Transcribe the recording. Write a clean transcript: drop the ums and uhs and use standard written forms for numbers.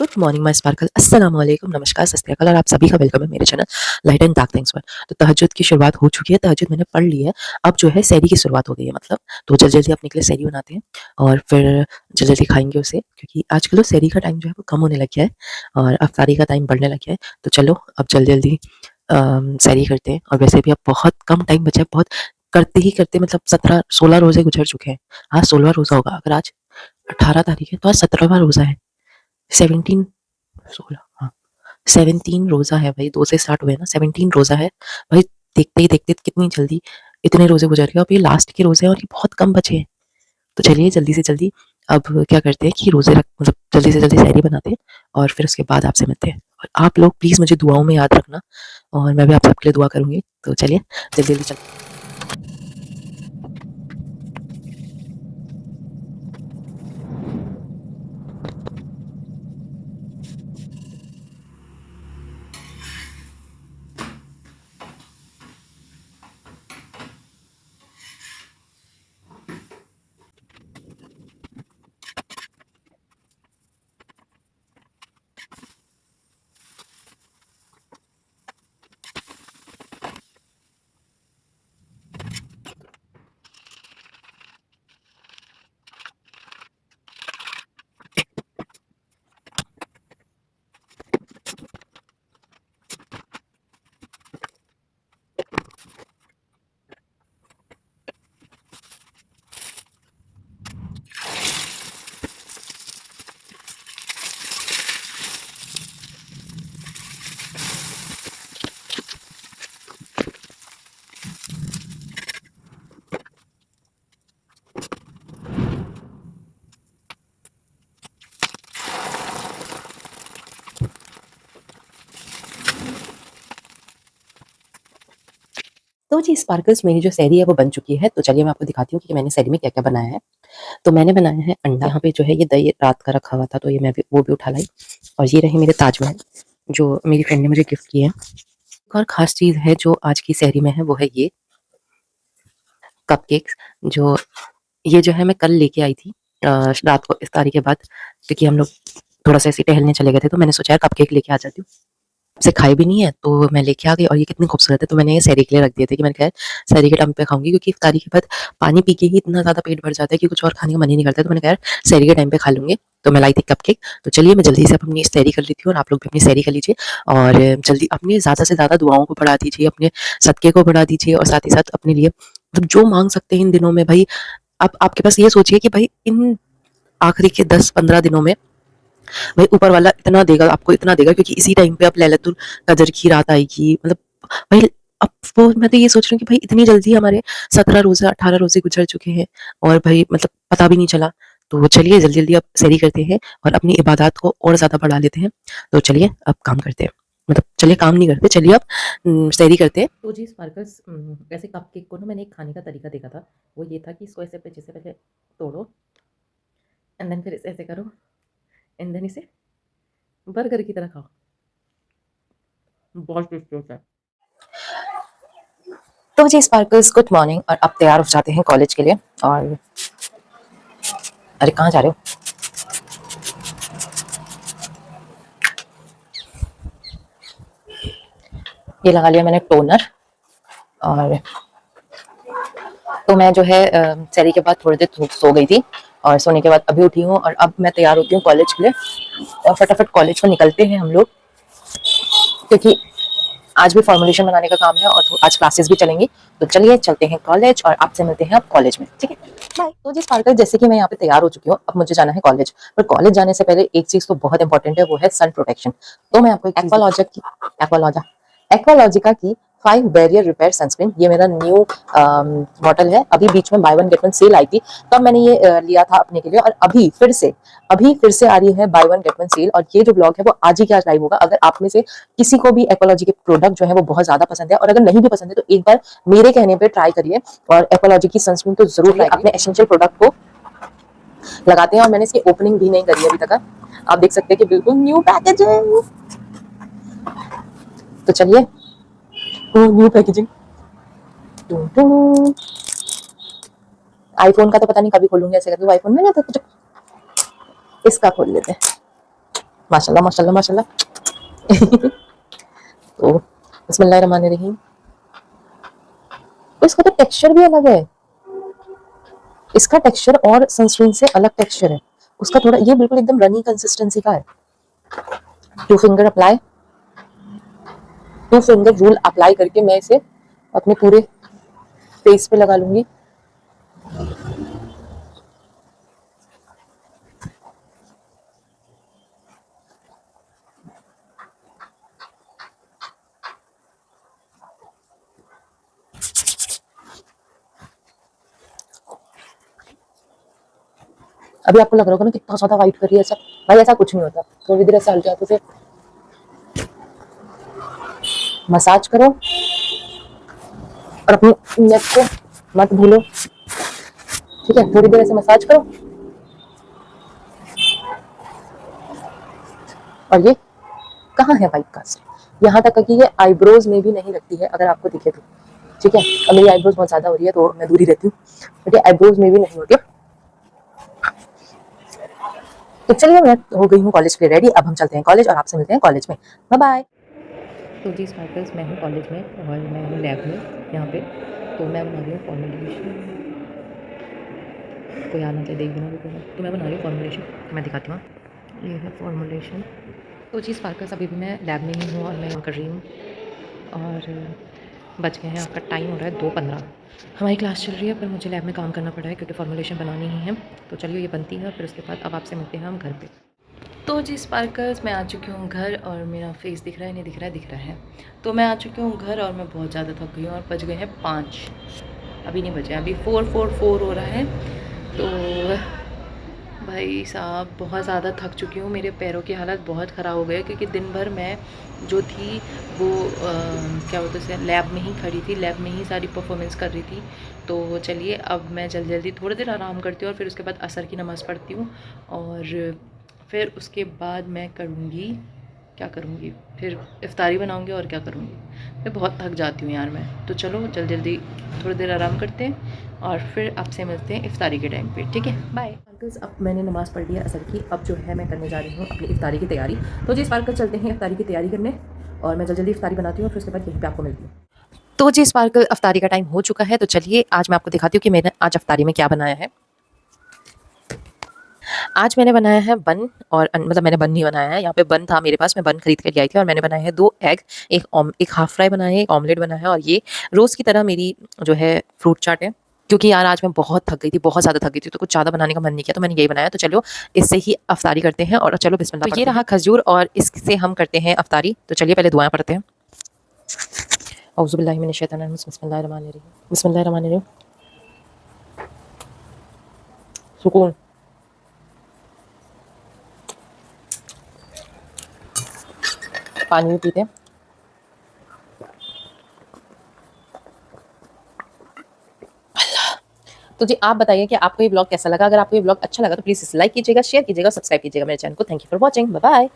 Good morning my sparkle, अस्सलाम वालेकुम, नमस्कार, सत श्री अकाल और आप सभी का वेलकम है मेरे channel light and dark things पर। तो तहज्जुद की शुरुआत हो चुकी है, तहज्जुद मैंने पढ़ ली है। अब जो है सहरी की शुरुआत हो गई है, मतलब तो जल्दी जल्दी अपने के लिए सहरी बनाते हैं और फिर जल्दी जल्दी खाएंगे उसे, क्योंकि आजकल तो सहरी का टाइम जो है वो कम होने लग गया है और अफ्तारी का टाइम बढ़ने लग गया है। तो चलो अब जल्दी जल्दी सहरी करते हैं। और वैसे भी अब बहुत कम टाइम बचा है, बहुत करते ही करते मतलब 17-16 रोजे गुजर चुके हैं। आज 16वां रोजा होगा, अगर आज 18 तारीख है तो आज 17वां रोजा है। 17 16 हाँ 17 रोजा है भाई, 2 से स्टार्ट हुए हैं ना, 17 रोजा है भाई। देखते ही देखते कितनी जल्दी इतने रोजे गुजर गए। अब ये लास्ट के रोजे हैं और ये बहुत कम बचे हैं। तो चलिए जल्दी से जल्दी अब क्या करते हैं कि रोजे रख मतलब जल्दी से जल्दी सहरी बनाते हैं और फिर उसके बाद आपसे मिलते हैं। और आप लोग प्लीज मुझे दुआओं में याद रखना और मैं भी आप सबके लिए दुआ करूंगी। तो चलिए जल्दी जल्दी चलते हैं। तो जी स्पार्कल्स, मेरी जो सहरी है वो बन चुकी है। तो चलिए मैं आपको दिखाती हूँ कि मैंने सहरी में क्या क्या बनाया है। तो मैंने बनाया है अंडा, यहाँ पे जो है ये दही रात का रखा हुआ था तो ये मैं भी वो भी उठा लाई। और ये रहे मेरे ताजमहल जो मेरी फ्रेंड ने मुझे गिफ्ट किए हैं। एक और खास चीज है जो आज की सहरी में है, वो है ये कपकेक्स। जो ये जो है मैं कल लेके आई थी रात को इफ्तारी के बाद, क्योंकि हम लोग थोड़ा सा ऐसे टहलने चले गए थे। तो मैंने सोचा यार कपकेक लेके आ जाती हूँ, से खाए भी नहीं है तो मैं लेके आ गई। और ये कितनी खूबसूरत है, तो मैंने ये सहरी के लिए रख दिए थे कि मैंने कहा सहरी के टाइम पे खाऊंगी, क्योंकि इफ्तारी के बाद पानी पी के ही इतना ज्यादा पेट भर जाता है कि कुछ और खाने का मन ही नहीं करता है। तो मैंने कहा सहरी के टाइम पे खा लूंगी। तो मैं लाई थी कपकेक। तो चलिए मैं जल्दी से अपनी सहरी कर लेती हूँ और आप लोग भी अपनी सहरी कर लीजिए। और जल्दी अपने ज्यादा से ज्यादा दुआओं को बढ़ा दीजिए, अपने सदके को बढ़ा दीजिए और साथ ही साथ अपने लिए मतलब जो मांग सकते हैं इन दिनों में भाई। आप आपके पास ये सोचिए कि भाई इन आखिरी के 10-15 दिनों में भाई ऊपर वाला इतना देगा, आपको इतना देगा, क्योंकि इसी टाइम पे अब लैलतुल कदर की रात आएगी। मतलब भाई अब वो मैं तो ये सोच रही हूँ कि भाई इतनी जल्दी हमारे 17 रोजे 18 रोजे गुजर चुके हैं और भाई मतलब पता भी नहीं चला। तो चलिए जल्दी जल्दी अब सहरी करते हैं और अपनी इबादत को और ज्यादा बढ़ा लेते हैं। तो चलिए अब काम करते हैं, मतलब चलिए काम नहीं करते, चलिए अब सहरी करते हैं। तो जी स्पार्कल्स, ऐसे कपकेक को ना मैंने एक खाने का तरीका देखा था। वो ये था कि इसको ऐसे पीछे से पहले तोड़ो एंड देन फिर इसे ऐसे करो एंड देन इसे बर्गर की तरह खाओ। बहुत टेस्टी होता है। तो जी स्पार्कल्स, गुड मॉर्निंग। और अब तैयार हो जाते हैं कॉलेज के लिए। और अरे कहाँ जा रहे हो? ये लगा लिया मैंने टोनर। और तो मैं जो है सहरी के बाद थोड़ी देर सो गई थी और सोने के बाद अभी उठी हूँ और अब मैं तैयार होती हूँ कॉलेज के लिए। और फटाफट कॉलेज को निकलते हैं हम लोग, क्योंकि आज भी फॉर्मुलेशन बनाने का काम है और आज क्लासेस भी चलेंगी। तो चलिए चलते हैं कॉलेज और आपसे मिलते हैं अब कॉलेज में, ठीक है? बाय। तो जी स्पार्कल, जैसे कि मैं यहाँ पे तैयार हो चुकी हूँ, अब मुझे जाना है कॉलेज। पर कॉलेज जाने से पहले एक चीज तो बहुत इंपॉर्टेंट है, वो है सन प्रोटेक्शन। तो मैं आपको एक्वालॉजिका एक्वालॉजिका की 5 बैरियर रिपेयर सनस्क्रीन, ये मेरा न्यू बॉटल है। अभी बीच में buy one get one sale आई थी, तब मैंने ये लिया था अपने के लिए। और अभी फिर से आ रही है buy one get one sale. और ये जो ब्लॉग है वो आज ही क्या लाइव होगा। अगर आप में से किसी को भी एक्वालॉजी के प्रोडक्ट जो है वो बहुत ज्यादा पसंद है, और अगर नहीं भी पसंद है तो एक बार मेरे कहने पे ट्राई करिए और एक्वालॉजी की सनस्क्रीन तो जरूर ट्राई अपने एसेंशियल प्रोडक्ट को लगाते हैं। और मैंने इसकी ओपनिंग भी नहीं करी अभी तक। आप देख सकते हैं कि बिल्कुल न्यू पैकेजिंग। तो चलिए, न्यू पैकेजिंग। आईफोन का तो पता नहीं कभी खोलूंगी, ऐसे करके आईफोन में ना तो कुछ इसका खोल लेते हैं। माशाल्लाह माशाल्लाह माशाल्लाह। तो बिस्मिल्लाहिर्रहमानिर्रहीम। तो इसका तो टेक्सचर भी अलग है, इसका टेक्सचर और सनस्क्रीन से अलग टेक्सचर है उसका, थोड़ा ये बिल्कुल एकदम रनी कंसिस्टेंसी का है। Two finger apply, two finger rule apply करके मैं इसे अपने पूरे फेस पे लगा लूंगी। अभी आपको लग रहा होगा ना कितना ज्यादा वाइट कर रही है, ऐसा भाई ऐसा कुछ नहीं होता। थोड़ी देर ऐसे हल्के हाथों से मसाज करो और अपनी नेक को मत भूलो, ठीक है। थोड़ी देर ऐसे मसाज करो। और ये कहाँ है वाइट कास्ट, यहाँ तक कि ये आईब्रोज में भी नहीं लगती है अगर आपको दिखे तो, ठीक है। अब मेरी आईब्रोज बहुत ज्यादा हो रही है तो मैं दूर ही रहती हूँ, बट ये आईब्रोज में भी नहीं होती है। तो चलिए मैं हो गई हूँ कॉलेज के लिए रेडी, अब हम चलते हैं कॉलेज और आपसे मिलते हैं कॉलेज में। Bye bye. तो जी स्पार्कल्स, मैं हूँ कॉलेज में और मैं हूँ लैब में यहाँ पे। तो मैं बना रही हूँ फॉर्मुलेशन, कोई आना चाहिए देख देना भी। तो मैं बना रही हूँ फॉर्मुलेशन, मैं दिखाती हूँ। ये है फॉर्मुलेशन। तो जी स्पार्कल्स, अभी भी मैं लैब में ही हूँ और मैं कर रही हूँ। और बच गए हैं, आपका टाइम हो रहा है 2:15। हमारी क्लास चल रही है पर मुझे लैब में काम करना पड़ा है क्योंकि फॉर्मुलेशन बनानी ही है। तो चलिए ये बनती है, फिर उसके बाद अब आपसे मिलते हैं हम घर पे। तो जी स्पार्कल्स, मैं आ चुकी हूँ घर और मेरा फेस दिख रहा है नहीं दिख रहा है, दिख रहा है। तो मैं आ चुकी हूँ घर और मैं बहुत ज़्यादा थक गई हूँ और बज गए हैं 5, अभी नहीं बजे, अभी 4:44 हो रहा है। तो भाई साहब बहुत ज़्यादा थक चुकी हूँ, मेरे पैरों की हालत बहुत ख़राब हो गई क्योंकि दिन भर मैं जो थी वो क्या बोलते हैं लैब में ही खड़ी थी, लैब में ही सारी परफॉर्मेंस कर रही थी। तो चलिए अब मैं जल्दी जल्दी थोड़ी देर आराम करती हूँ और फिर उसके बाद असर की नमाज़ पढ़ती हूँ और फिर उसके बाद मैं करूँगी, क्या करूँगी, फिर इफ्तारी बनाऊँगी और क्या करूँगी। मैं बहुत थक जाती हूँ यार मैं। तो चलो जल्दी जल्दी थोड़ी देर आराम करते हैं और फिर आपसे मिलते हैं इफ्तारी के टाइम पे, ठीक है, बाय। स्पार्कल्स, अब मैंने नमाज़ पढ़ ली है असर की, अब जो है मैं करने जा रही हूँ अपनी इफ्तारी की तैयारी। तो जी स्पार्कल्स, चलते हैं इफ्तारी की तैयारी करने और मैं जल्दी जल्दी इफ्तारी बनाती हूँ और फिर उसके बाद यहीं पे आपको मिलती हूँ। तो जी स्पार्कल, इफ्तारी का टाइम हो चुका है, तो चलिए आज मैं आपको दिखाती हूँ कि मैंने आज इफ्तारी में क्या बनाया है। आज मैंने बनाया है बन, और मतलब मैंने बन नहीं बनाया है, यहाँ पे बन था मेरे पास, मैं बन खरीद कर आई थी और मैंने बनाया है 2 एग, एक हाफ फ्राई बनाया है, एक ऑमलेट बनाया है और ये रोज़ की तरह मेरी जो है फ्रूट चाट है। क्योंकि यार आज मैं बहुत थक गई थी, बहुत ज़्यादा थक गई थी, तो कुछ ज़्यादा बनाने का मन नहीं किया, तो मैंने यही बनाया। तो चलो इससे ही इफ्तारी करते हैं और चलो बिस्मिल्लाह। तो ये रहा खजूर और इससे हम करते हैं इफ्तारी। तो चलिए पहले दुआएं पढ़ते हैं। औज़ु बिल्लाहि मिनश शैतानिर रजीम, बिस्मिल्लाहिर रहमानिर रहीम, बिस्मिल्लाहिर रहमानिर रहीम। सुकून। पानी भी पीते हैं। तो जी आप बताइए कि आपको ये ब्लॉग कैसा लगा। अगर आपको ये ब्लॉग अच्छा लगा तो प्लीज़ इसे लाइक कीजिएगा, शेयर कीजिएगा, सब्सक्राइब कीजिएगा मेरे चैनल को। Thank you for watching, bye bye.